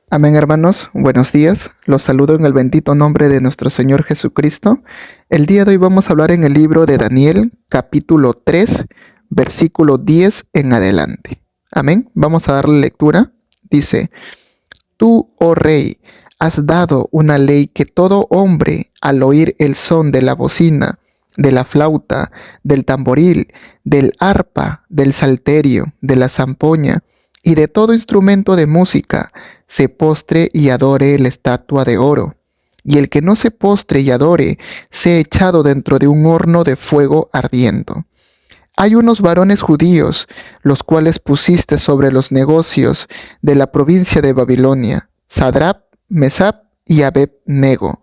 Amén, hermanos, buenos días. Los saludo en el bendito nombre de nuestro Señor Jesucristo. El día de hoy vamos a hablar en el libro de Daniel, capítulo 3, versículo 10 en adelante. Amén. Vamos a darle lectura. Dice: Tú, oh rey, has dado una ley que todo hombre, al oír el son de la bocina, de la flauta, del tamboril, del arpa, del salterio, de la zampoña y de todo instrumento de música, se postre y adore la estatua de oro. Y el que no se postre y adore, sea echado dentro de un horno de fuego ardiendo. Hay unos varones judíos, los cuales pusiste sobre los negocios de la provincia de Babilonia, Sadrap, Mesap y Abed-nego.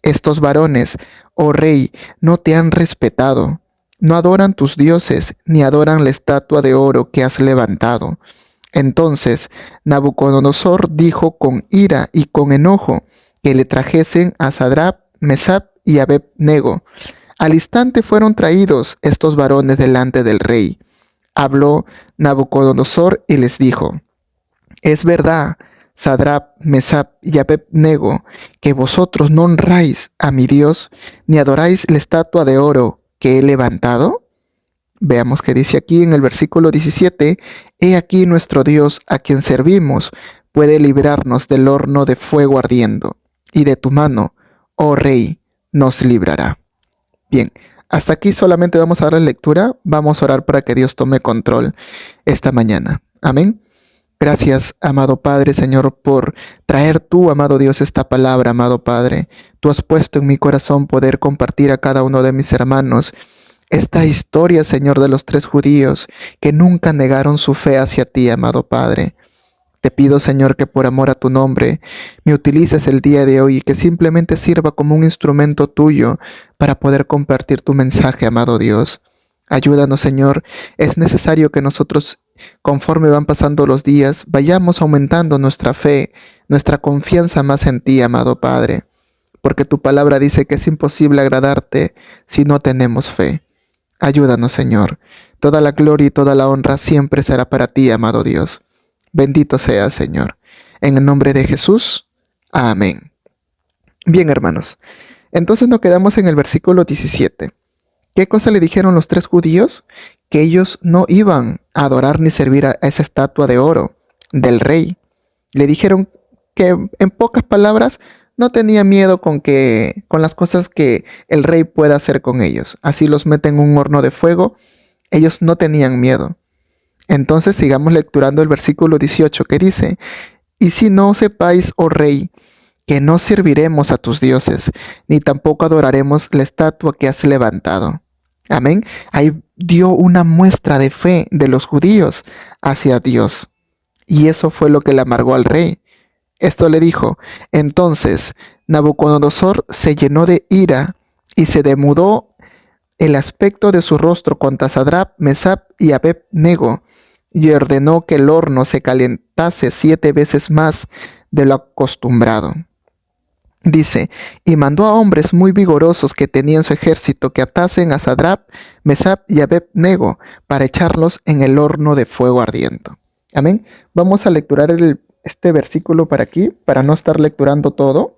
Estos varones, oh rey, no te han respetado, no adoran tus dioses, ni adoran la estatua de oro que has levantado. Entonces Nabucodonosor dijo con ira y con enojo que le trajesen a Sadrap, Mesap y Abed-nego. Al instante fueron traídos estos varones delante del rey. Habló Nabucodonosor y les dijo: Es verdad, Sadrap, Mesap y Abed-nego, que vosotros no honráis a mi Dios, ni adoráis la estatua de oro que he levantado. Veamos qué dice aquí en el versículo 17. He aquí nuestro Dios, a quien servimos, puede librarnos del horno de fuego ardiendo, y de tu mano, oh rey, nos librará. Bien, hasta aquí solamente vamos a dar la lectura. Vamos a orar para que Dios tome control esta mañana. Amén. Gracias, amado Padre, Señor, por traer tú, amado Dios, esta palabra, amado Padre. Tú has puesto en mi corazón poder compartir a cada uno de mis hermanos esta historia, Señor, de los tres judíos que nunca negaron su fe hacia ti, amado Padre. Te pido, Señor, que por amor a tu nombre me utilices el día de hoy y que simplemente sirva como un instrumento tuyo para poder compartir tu mensaje, amado Dios. Ayúdanos, Señor. Es necesario que nosotros, conforme van pasando los días, vayamos aumentando nuestra fe, nuestra confianza más en ti, amado Padre. Porque tu palabra dice que es imposible agradarte si no tenemos fe. Ayúdanos, Señor. Toda la gloria y toda la honra siempre será para ti, amado Dios. Bendito seas, Señor. En el nombre de Jesús. Amén. Bien, hermanos. Entonces nos quedamos en el versículo 17. ¿Qué cosa le dijeron los tres judíos? Que ellos no iban a adorar ni servir a esa estatua de oro del rey. Le dijeron que, en pocas palabras, no tenía miedo con las cosas que el rey pueda hacer con ellos. Así los meten en un horno de fuego. Ellos no tenían miedo. Entonces sigamos lecturando el versículo 18 que dice: Y si no sepáis, oh rey, que no serviremos a tus dioses, ni tampoco adoraremos la estatua que has levantado. Amén. Ahí dio una muestra de fe de los judíos hacia Dios. Y eso fue lo que le amargó al rey. Esto le dijo: Entonces Nabucodonosor se llenó de ira y se demudó el aspecto de su rostro contra Sadrap, Mesap y Abed-nego, y ordenó que el horno se calentase 7 veces más de lo acostumbrado. Dice: y mandó a hombres muy vigorosos que tenían su ejército que atasen a Sadrap, Mesap y Abed-nego para echarlos en el horno de fuego ardiendo. Amén. Vamos a lecturar este versículo para aquí, para no estar lecturando todo.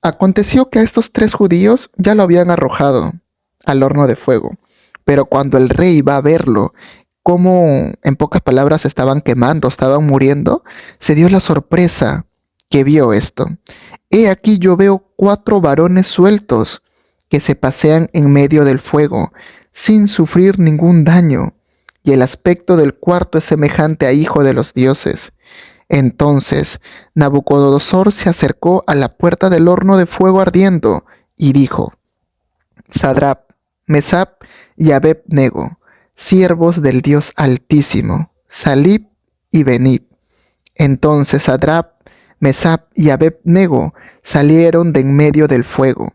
Aconteció que a estos tres judíos ya lo habían arrojado al horno de fuego, pero cuando el rey va a verlo, como en pocas palabras estaban quemando, estaban muriendo, se dio la sorpresa que vio esto. He aquí yo veo 4 varones sueltos que se pasean en medio del fuego, sin sufrir ningún daño, y el aspecto del cuarto es semejante a hijo de los dioses. Entonces Nabucodonosor se acercó a la puerta del horno de fuego ardiendo y dijo: Sadrap, Mesap y Abed-nego, siervos del Dios Altísimo, salid y venid. Entonces Sadrap, Mesap y Abed-nego salieron de en medio del fuego,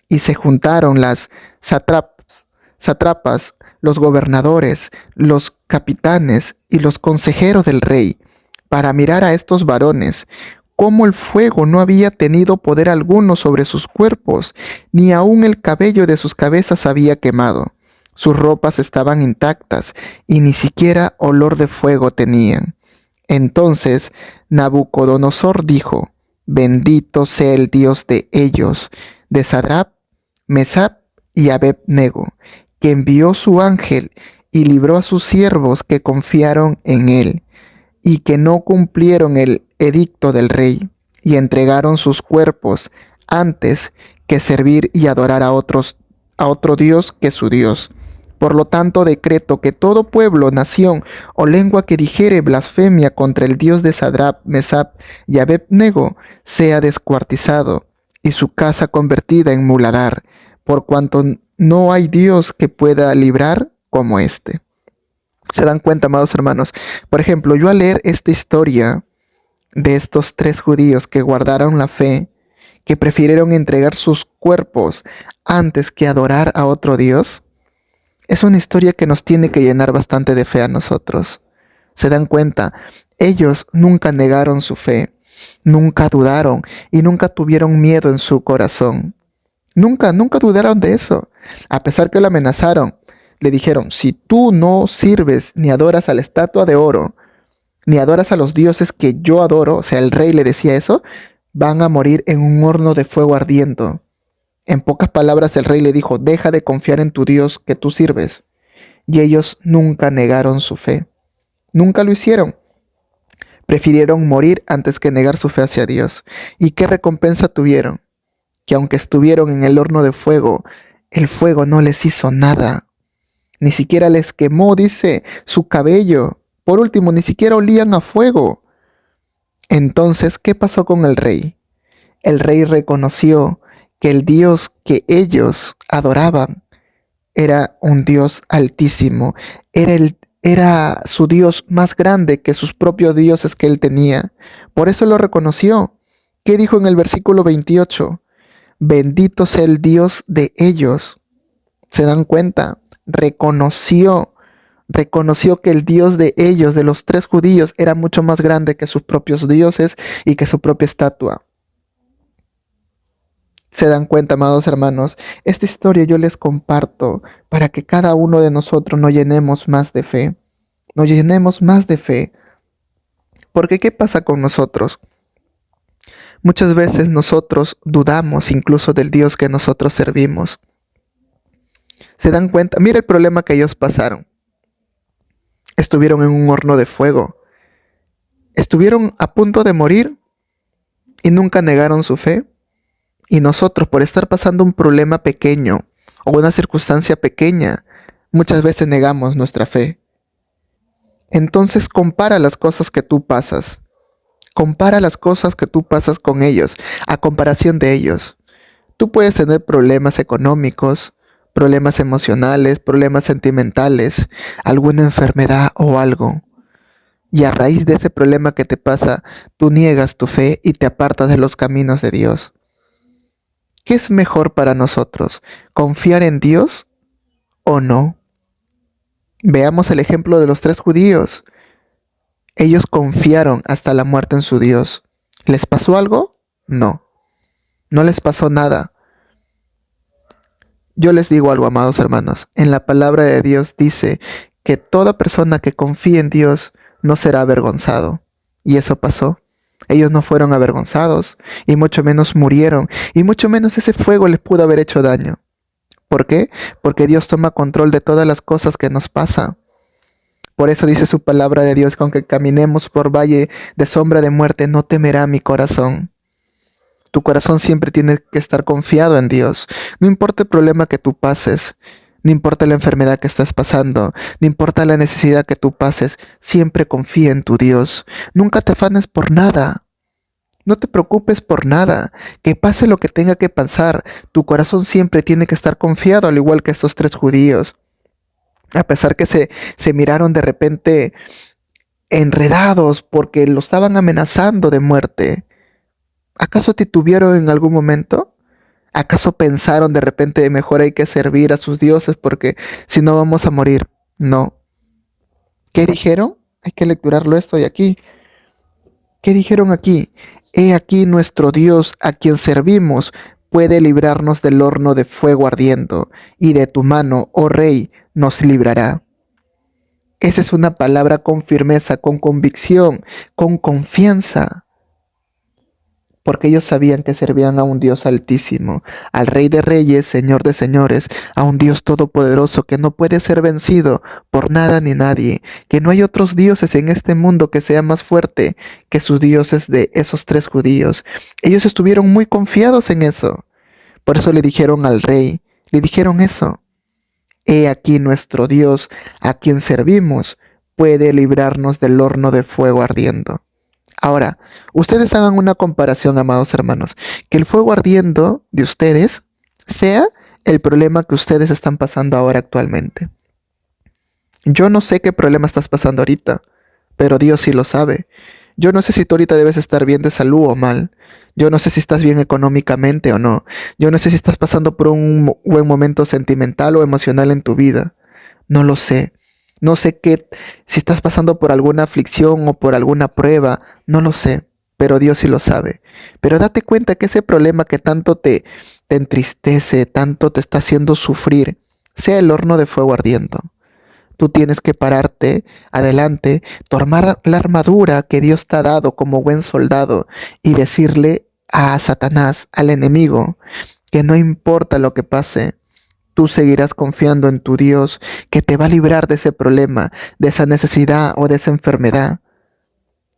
y se juntaron las sátrapas, los gobernadores, los capitanes y los consejeros del rey, para mirar a estos varones, cómo el fuego no había tenido poder alguno sobre sus cuerpos, ni aun el cabello de sus cabezas había quemado. Sus ropas estaban intactas y ni siquiera olor de fuego tenían. Entonces Nabucodonosor dijo: Bendito sea el Dios de ellos, de Sadrach, Mesach y Abed-nego, que envió su ángel y libró a sus siervos que confiaron en él, y que no cumplieron el edicto del rey, y entregaron sus cuerpos antes que servir y adorar a otro Dios que su Dios. Por lo tanto, decreto que todo pueblo, nación o lengua que dijere blasfemia contra el Dios de Sadrach, Mesach y Abed-nego sea descuartizado y su casa convertida en muladar, por cuanto no hay Dios que pueda librar como este. ¿Se dan cuenta, amados hermanos? Por ejemplo, yo al leer esta historia de estos 3 judíos que guardaron la fe, que prefirieron entregar sus cuerpos antes que adorar a otro Dios, es una historia que nos tiene que llenar bastante de fe a nosotros. ¿Se dan cuenta? Ellos nunca negaron su fe, nunca dudaron y nunca tuvieron miedo en su corazón. Nunca dudaron de eso. A pesar que lo amenazaron, le dijeron: si tú no sirves ni adoras a la estatua de oro, ni adoras a los dioses que yo adoro, o sea, el rey le decía eso, van a morir en un horno de fuego ardiendo. En pocas palabras, el rey le dijo: deja de confiar en tu Dios que tú sirves. Y ellos nunca negaron su fe. Nunca lo hicieron. Prefirieron morir antes que negar su fe hacia Dios. ¿Y qué recompensa tuvieron? Que aunque estuvieron en el horno de fuego, el fuego no les hizo nada. Ni siquiera les quemó, dice, su cabello. Por último, ni siquiera olían a fuego. Entonces, ¿qué pasó con el rey? El rey reconoció que el Dios que ellos adoraban era un Dios altísimo, era su Dios más grande que sus propios dioses que él tenía. Por eso lo reconoció. ¿Qué dijo en el versículo 28? Bendito sea el Dios de ellos. ¿Se dan cuenta? Reconoció que el Dios de ellos, de los 3 judíos, era mucho más grande que sus propios dioses y que su propia estatua. ¿Se dan cuenta, amados hermanos? Esta historia yo les comparto para que cada uno de nosotros nos llenemos más de fe. Nos llenemos más de fe. Porque ¿qué pasa con nosotros? Muchas veces nosotros dudamos incluso del Dios que nosotros servimos. ¿Se dan cuenta? Mira el problema que ellos pasaron. Estuvieron en un horno de fuego. Estuvieron a punto de morir y nunca negaron su fe. Y nosotros, por estar pasando un problema pequeño o una circunstancia pequeña, muchas veces negamos nuestra fe. Entonces compara las cosas que tú pasas. Compara las cosas que tú pasas con ellos, a comparación de ellos. Tú puedes tener problemas económicos, problemas emocionales, problemas sentimentales, alguna enfermedad o algo. Y a raíz de ese problema que te pasa, tú niegas tu fe y te apartas de los caminos de Dios. ¿Qué es mejor para nosotros? ¿Confiar en Dios o no? Veamos el ejemplo de los 3 judíos. Ellos confiaron hasta la muerte en su Dios. ¿Les pasó algo? No. No les pasó nada. Yo les digo algo, amados hermanos. En la palabra de Dios dice que toda persona que confíe en Dios no será avergonzado. Y eso pasó. Ellos no fueron avergonzados, y mucho menos murieron, y mucho menos ese fuego les pudo haber hecho daño. ¿Por qué? Porque Dios toma control de todas las cosas que nos pasan. Por eso dice su palabra de Dios que aunque caminemos por valle de sombra de muerte, no temerá mi corazón. Tu corazón siempre tiene que estar confiado en Dios. No importa el problema que tú pases, no importa la enfermedad que estás pasando, no importa la necesidad que tú pases, siempre confía en tu Dios. Nunca te afanes por nada. No te preocupes por nada. Que pase lo que tenga que pasar, tu corazón siempre tiene que estar confiado, al igual que estos 3 judíos. A pesar que se miraron de repente enredados porque lo estaban amenazando de muerte. ¿Acaso titubearon en algún momento? ¿Acaso pensaron de repente mejor hay que servir a sus dioses porque si no vamos a morir? No. ¿Qué dijeron? Hay que lecturarlo esto de aquí. ¿Qué dijeron aquí? He aquí nuestro Dios a quien servimos puede librarnos del horno de fuego ardiendo, y de tu mano, oh rey, nos librará. Esa es una palabra con firmeza, con convicción, con confianza. Porque ellos sabían que servían a un Dios altísimo, al Rey de Reyes, Señor de Señores, a un Dios todopoderoso que no puede ser vencido por nada ni nadie, que no hay otros dioses en este mundo que sea más fuerte que sus dioses de esos tres judíos. Ellos estuvieron muy confiados en eso. Por eso le dijeron al rey, le dijeron eso: he aquí nuestro Dios, a quien servimos, puede librarnos del horno de fuego ardiendo. Ahora, ustedes hagan una comparación, amados hermanos, que el fuego ardiendo de ustedes sea el problema que ustedes están pasando ahora actualmente. Yo no sé qué problema estás pasando ahorita, pero Dios sí lo sabe. Yo no sé si tú ahorita debes estar bien de salud o mal. Yo no sé si estás bien económicamente o no. Yo no sé si estás pasando por un buen momento sentimental o emocional en tu vida. No lo sé. No sé si estás pasando por alguna aflicción o por alguna prueba. No lo sé, pero Dios sí lo sabe. Pero date cuenta que ese problema que tanto te entristece, tanto te está haciendo sufrir, sea el horno de fuego ardiendo. Tú tienes que pararte adelante, tomar la armadura que Dios te ha dado como buen soldado y decirle a Satanás, al enemigo, que no importa lo que pase, tú seguirás confiando en tu Dios, que te va a librar de ese problema, de esa necesidad o de esa enfermedad,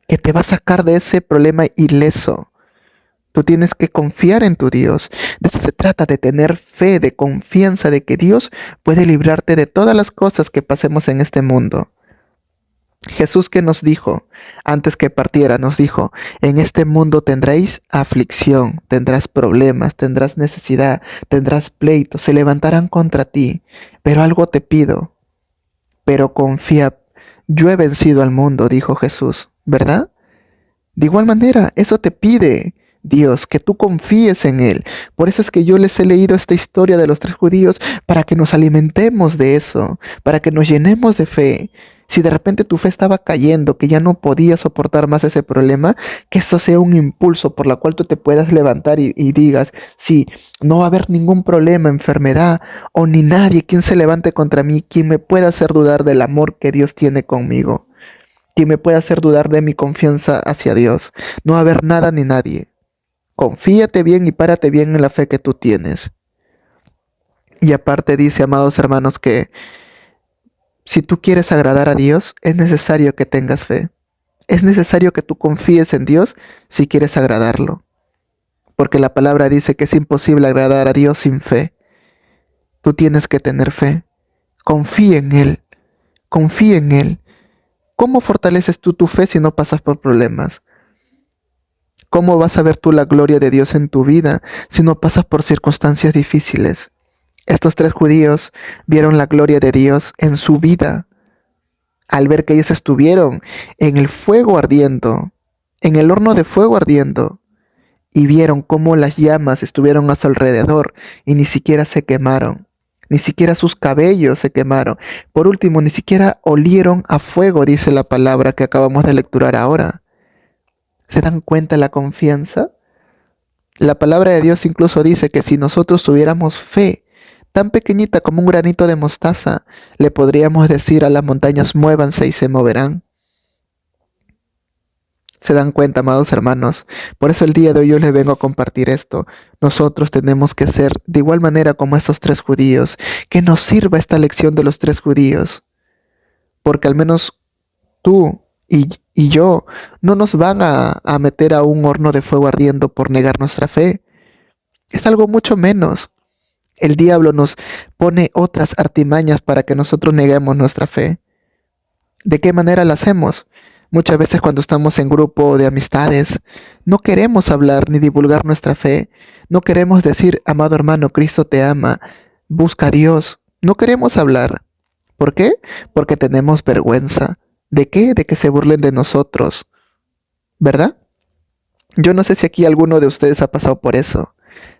que te va a sacar de ese problema ileso. Tú tienes que confiar en tu Dios. De eso se trata, de tener fe, de confianza de que Dios puede librarte de todas las cosas que pasemos en este mundo. Jesús, que nos dijo, antes que partiera, nos dijo: en este mundo tendréis aflicción, tendrás problemas, tendrás necesidad, tendrás pleitos, se levantarán contra ti, pero algo te pido, pero confía, yo he vencido al mundo, dijo Jesús, ¿verdad? De igual manera, eso te pide Dios, que tú confíes en Él. Por eso es que yo les he leído esta historia de los tres judíos, para que nos alimentemos de eso, para que nos llenemos de fe. Si de repente tu fe estaba cayendo, que ya no podías soportar más ese problema, que eso sea un impulso por la cual tú te puedas levantar y digas: sí, no va a haber ningún problema, enfermedad o ni nadie quien se levante contra mí, quien me pueda hacer dudar del amor que Dios tiene conmigo, quien me pueda hacer dudar de mi confianza hacia Dios. No va a haber nada ni nadie. Confíate bien y párate bien en la fe que tú tienes. Y aparte dice, amados hermanos, que si tú quieres agradar a Dios, es necesario que tengas fe. Es necesario que tú confíes en Dios si quieres agradarlo. Porque la palabra dice que es imposible agradar a Dios sin fe. Tú tienes que tener fe. Confía en Él. Confía en Él. ¿Cómo fortaleces tú tu fe si no pasas por problemas? ¿Cómo vas a ver tú la gloria de Dios en tu vida si no pasas por circunstancias difíciles? Estos tres judíos vieron la gloria de Dios en su vida al ver que ellos estuvieron en el fuego ardiendo, en el horno de fuego ardiendo, y vieron cómo las llamas estuvieron a su alrededor y ni siquiera se quemaron. Ni siquiera sus cabellos se quemaron. Por último, ni siquiera olieron a fuego, dice la palabra que acabamos de lecturar ahora. ¿Se dan cuenta la confianza? La palabra de Dios incluso dice que si nosotros tuviéramos fe tan pequeñita como un granito de mostaza, le podríamos decir a las montañas: muévanse, y se moverán. ¿Se dan cuenta, amados hermanos? Por eso el día de hoy yo les vengo a compartir esto. Nosotros tenemos que ser de igual manera como estos tres judíos. Que nos sirva esta lección de los tres judíos. Porque al menos tú y yo no nos van a meter a un horno de fuego ardiendo por negar nuestra fe. Es algo mucho menos. El diablo nos pone otras artimañas para que nosotros neguemos nuestra fe. ¿De qué manera la hacemos? Muchas veces cuando estamos en grupo de amistades, no queremos hablar ni divulgar nuestra fe. No queremos decir: amado hermano, Cristo te ama, busca a Dios. No queremos hablar. ¿Por qué? Porque tenemos vergüenza. ¿De qué? De que se burlen de nosotros. ¿Verdad? Yo no sé si aquí alguno de ustedes ha pasado por eso,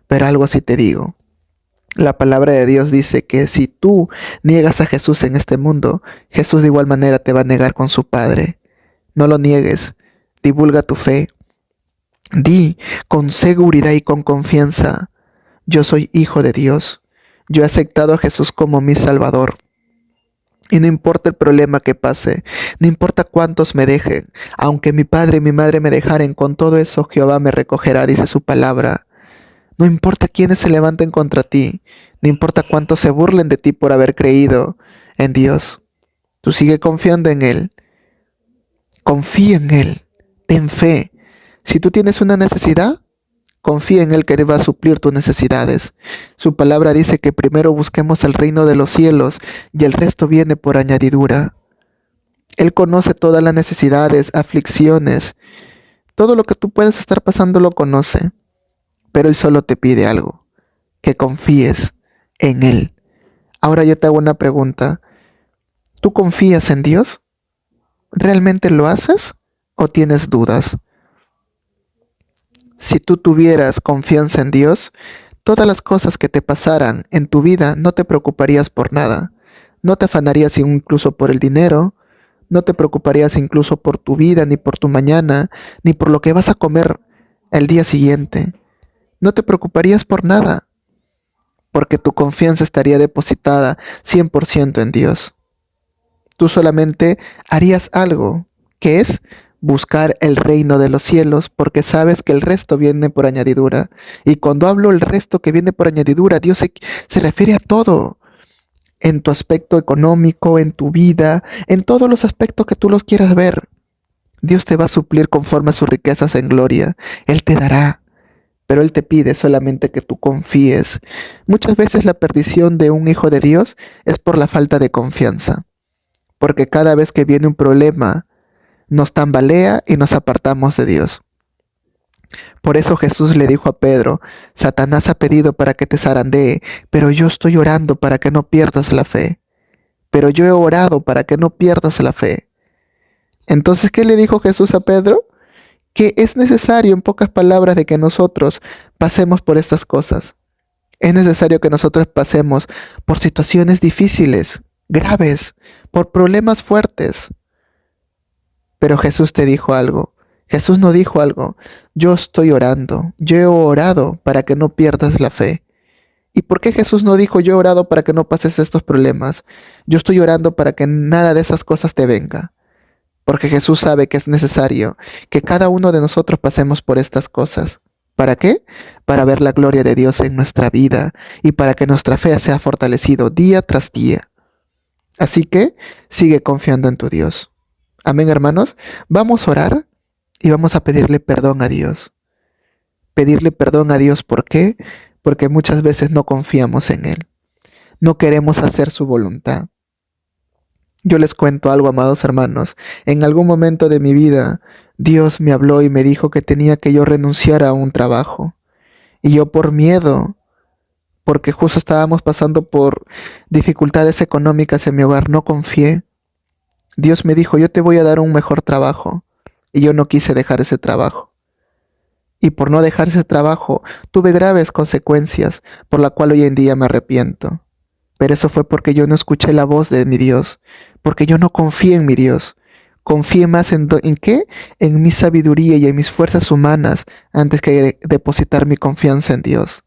pero algo así te digo. La palabra de Dios dice que si tú niegas a Jesús en este mundo, Jesús de igual manera te va a negar con su Padre. No lo niegues, divulga tu fe. Di con seguridad y con confianza: yo soy hijo de Dios. Yo he aceptado a Jesús como mi Salvador. Y no importa el problema que pase, no importa cuántos me dejen, aunque mi padre y mi madre me dejaren, con todo eso Jehová me recogerá, dice su palabra. No importa quiénes se levanten contra ti, no importa cuántos se burlen de ti por haber creído en Dios. Tú sigue confiando en Él, confía en Él, ten fe. Si tú tienes una necesidad, confía en Él que va a suplir tus necesidades. Su palabra dice que primero busquemos el reino de los cielos y el resto viene por añadidura. Él conoce todas las necesidades, aflicciones, todo lo que tú puedas estar pasando lo conoce. Pero Él solo te pide algo, que confíes en Él. Ahora yo te hago una pregunta. ¿Tú confías en Dios? ¿Realmente lo haces o tienes dudas? Si tú tuvieras confianza en Dios, todas las cosas que te pasaran en tu vida no te preocuparías por nada. No te afanarías incluso por el dinero, no te preocuparías incluso por tu vida, ni por tu mañana, ni por lo que vas a comer el día siguiente. No te preocuparías por nada, porque tu confianza estaría depositada 100% en Dios. Tú solamente harías algo, que es buscar el reino de los cielos, porque sabes que el resto viene por añadidura. Y cuando hablo el resto que viene por añadidura, Dios se refiere a todo, en tu aspecto económico, en tu vida, en todos los aspectos que tú los quieras ver. Dios te va a suplir conforme a sus riquezas en gloria. Él te dará. Pero Él te pide solamente que tú confíes. Muchas veces la perdición de un hijo de Dios es por la falta de confianza. Porque cada vez que viene un problema, nos tambalea y nos apartamos de Dios. Por eso Jesús le dijo a Pedro, Satanás ha pedido para que te zarandee, pero yo estoy orando para que no pierdas la fe. Pero yo he orado para que no pierdas la fe. Entonces, ¿qué le dijo Jesús a Pedro? Que es necesario, en pocas palabras, de que nosotros pasemos por estas cosas. Es necesario que nosotros pasemos por situaciones difíciles, graves, por problemas fuertes. Pero Jesús te dijo algo. Jesús no dijo algo. Yo estoy orando. Yo he orado para que no pierdas la fe. ¿Y por qué Jesús no dijo yo he orado para que no pases estos problemas? Yo estoy orando para que nada de esas cosas te venga. Porque Jesús sabe que es necesario que cada uno de nosotros pasemos por estas cosas. ¿Para qué? Para ver la gloria de Dios en nuestra vida y para que nuestra fe sea fortalecido día tras día. Así que sigue confiando en tu Dios. Amén, hermanos. Vamos a orar y vamos a pedirle perdón a Dios. Pedirle perdón a Dios, ¿por qué? Porque muchas veces no confiamos en Él. No queremos hacer su voluntad. Yo les cuento algo, amados hermanos. En algún momento de mi vida, Dios me habló y me dijo que tenía que yo renunciar a un trabajo. Y yo por miedo, porque justo estábamos pasando por dificultades económicas en mi hogar, no confié. Dios me dijo, yo te voy a dar un mejor trabajo. Y yo no quise dejar ese trabajo. Y por no dejar ese trabajo, tuve graves consecuencias, por la cual hoy en día me arrepiento. Pero eso fue porque yo no escuché la voz de mi Dios, porque yo no confié en mi Dios. Confié más ¿en qué? En mi sabiduría y en mis fuerzas humanas antes que depositar mi confianza en Dios.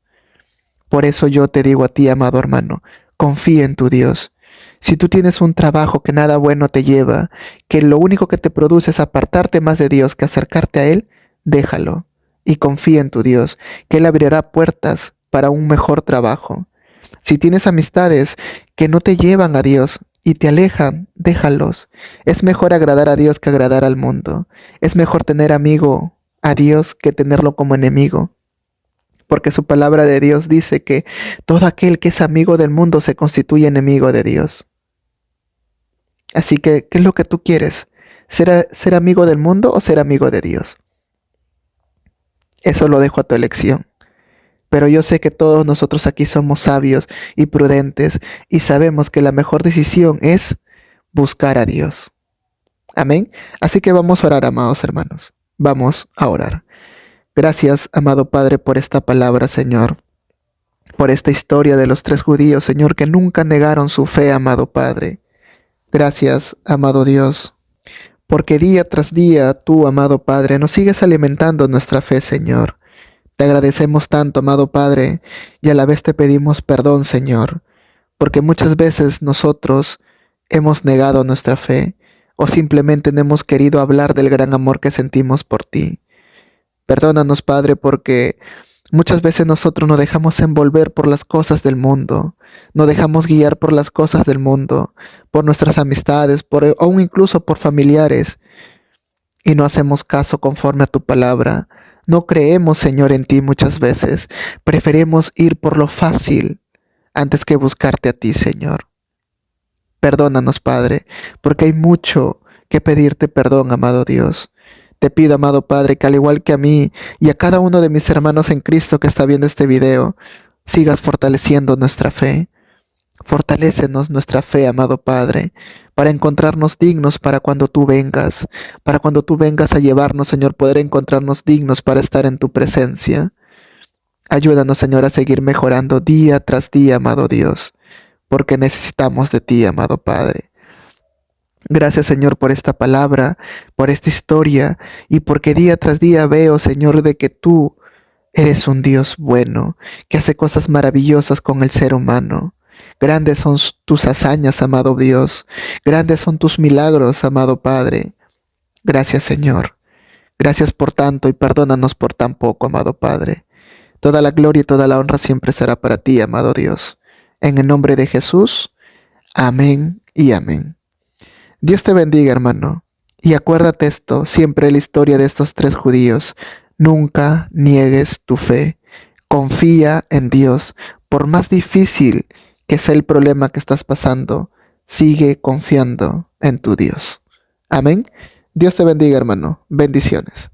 Por eso yo te digo a ti, amado hermano, confía en tu Dios. Si tú tienes un trabajo que nada bueno te lleva, que lo único que te produce es apartarte más de Dios que acercarte a Él, déjalo y confía en tu Dios, que Él abrirá puertas para un mejor trabajo. Si tienes amistades que no te llevan a Dios y te alejan, déjalos. Es mejor agradar a Dios que agradar al mundo. Es mejor tener amigo a Dios que tenerlo como enemigo. Porque su palabra de Dios dice que todo aquel que es amigo del mundo se constituye enemigo de Dios. Así que, ¿qué es lo que tú quieres? ¿Ser amigo del mundo o ser amigo de Dios? Eso lo dejo a tu elección. Pero yo sé que todos nosotros aquí somos sabios y prudentes y sabemos que la mejor decisión es buscar a Dios. Amén. Así que vamos a orar, amados hermanos. Vamos a orar. Gracias, amado Padre, por esta palabra, Señor. Por esta historia de los 3 judíos, Señor, que nunca negaron su fe, amado Padre. Gracias, amado Dios. Porque día tras día tú, amado Padre, nos sigues alimentando nuestra fe, Señor. Te agradecemos tanto, amado Padre, y a la vez te pedimos perdón, Señor, porque muchas veces nosotros hemos negado nuestra fe o simplemente no hemos querido hablar del gran amor que sentimos por ti. Perdónanos, Padre, porque muchas veces nosotros nos dejamos envolver por las cosas del mundo, nos dejamos guiar por las cosas del mundo, por nuestras amistades, o incluso por familiares, y no hacemos caso conforme a tu palabra. No creemos, Señor, en ti muchas veces. Preferimos ir por lo fácil antes que buscarte a ti, Señor. Perdónanos, Padre, porque hay mucho que pedirte perdón, amado Dios. Te pido, amado Padre, que al igual que a mí y a cada uno de mis hermanos en Cristo que está viendo este video, sigas fortaleciendo nuestra fe. Fortalécenos nuestra fe, amado Padre, para encontrarnos dignos para cuando tú vengas a llevarnos, Señor, poder encontrarnos dignos para estar en tu presencia. Ayúdanos, Señor, a seguir mejorando día tras día, amado Dios, porque necesitamos de ti, amado Padre. Gracias, Señor, por esta palabra, por esta historia, y porque día tras día veo, Señor, de que tú eres un Dios bueno, que hace cosas maravillosas con el ser humano. Grandes son tus hazañas, amado Dios. Grandes son tus milagros, amado Padre. Gracias, Señor. Gracias por tanto y perdónanos por tan poco, amado Padre. Toda la gloria y toda la honra siempre será para ti, amado Dios. En el nombre de Jesús. Amén y amén. Dios te bendiga, hermano. Y acuérdate esto, siempre la historia de estos 3 judíos. Nunca niegues tu fe. Confía en Dios. Por más difícil que sea el problema que estás pasando, sigue confiando en tu Dios. Amén. Dios te bendiga, hermano. Bendiciones.